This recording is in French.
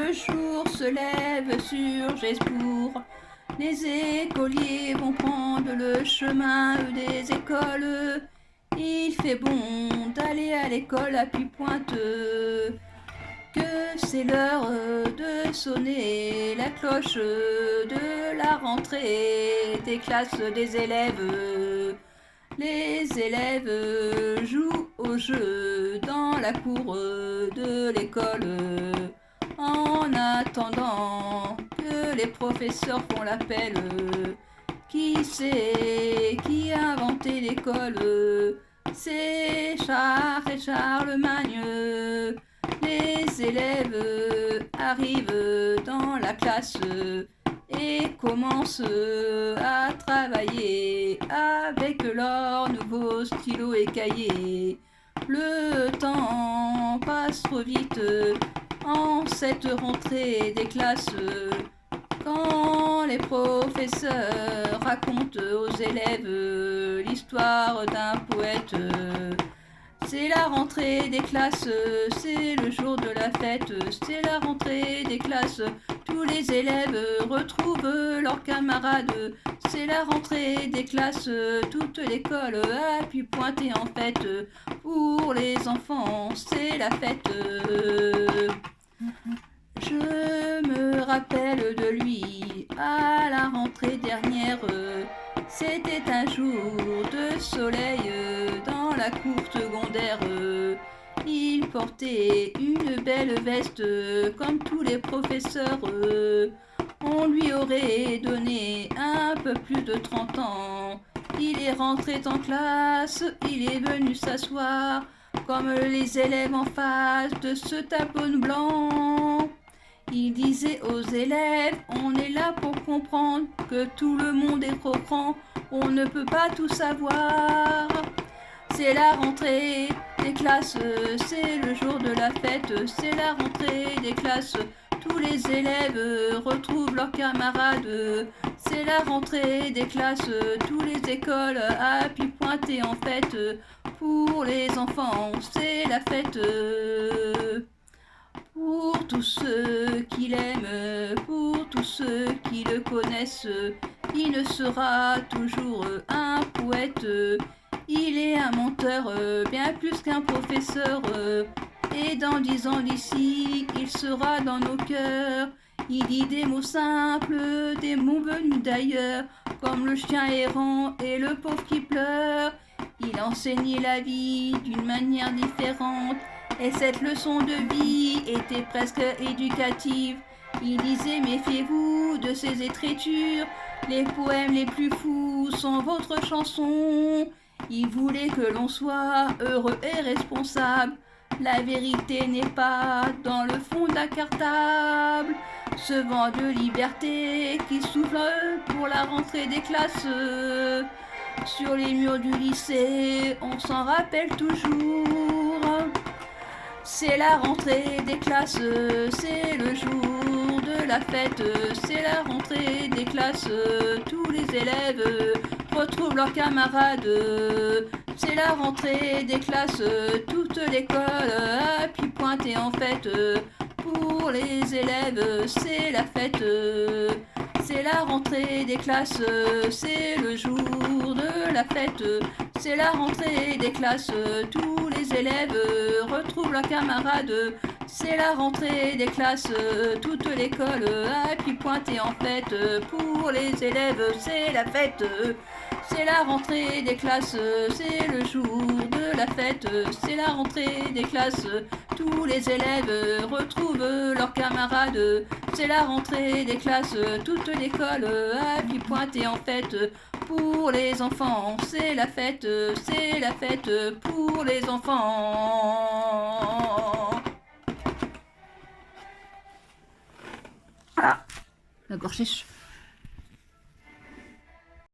le jour se lève sur Gesbourg. Les écoliers vont prendre le chemin des écoles. Il fait bon d'aller à l'école à Puy-Pointe, que c'est l'heure de sonner la cloche de la rentrée des classes des élèves. Les élèves jouent au jeu dans la cour de l'école, en attendant que les professeurs font l'appel. Qui c'est qui a inventé l'école? C'est Charles et Charlemagne. Les élèves arrivent dans la classe et commencent à travailler avec leurs nouveaux stylos et cahiers. Le temps passe trop vite en cette rentrée des classes, quand les professeurs racontent aux élèves l'histoire d'un poète. C'est la rentrée des classes, c'est le jour de la fête, c'est la rentrée des classes. Tous les élèves retrouvent leurs camarades. C'est la rentrée des classes, toute l'école a pu pointer en fête. Pour les enfants, c'est la fête. Je me rappelle de lui à la rentrée dernière. C'était un jour de soleil dans la cour secondaire. Il portait une belle veste comme tous les professeurs. On lui aurait donné un peu plus de 30 ans. Il est rentré en classe, il est venu s'asseoir comme les élèves en face de ce tableau blanc. Il disait aux élèves, on est là pour comprendre que tout le monde est trop grand, on ne peut pas tout savoir. C'est la rentrée des classes, c'est le jour de la fête, c'est la rentrée des classes. Tous les élèves retrouvent leurs camarades. C'est la rentrée des classes, tous les écoles a pu pointer en fête. Pour les enfants, c'est la fête. Pour tous ceux qui l'aiment, pour tous ceux qui le connaissent, il ne sera toujours un poète. Il est un menteur, bien plus qu'un professeur. Et dans 10 ans d'ici, il sera dans nos cœurs. Il dit des mots simples, des mots venus d'ailleurs, comme le chien errant et le pauvre qui pleure. Il enseignait la vie d'une manière différente, et cette leçon de vie était presque éducative. Il disait, méfiez-vous de ces écritures, les poèmes les plus fous sont votre chanson. Il voulait que l'on soit heureux et responsable. La vérité n'est pas dans le fond d'un cartable. Ce vent de liberté qui souffle pour la rentrée des classes. Sur les murs du lycée, on s'en rappelle toujours. C'est la rentrée des classes, c'est le jour de la fête. C'est la rentrée des classes, tous les élèves retrouvent leurs camarades. C'est la rentrée des classes, toute l'école a pu pointer en fête. Pour les élèves, c'est la fête. C'est la rentrée des classes, c'est le jour de la fête. C'est la rentrée des classes, tous les élèves retrouvent leurs camarades. C'est la rentrée des classes, toute l'école a pu pointer en fête. Pour les élèves, c'est la fête. C'est la rentrée des classes, c'est le jour de la fête. C'est la rentrée des classes, tous les élèves retrouvent leurs camarades. C'est la rentrée des classes, toute l'école a pu pointer en fête. Pour les enfants, c'est la fête pour les enfants. Voilà, la gorge sèche.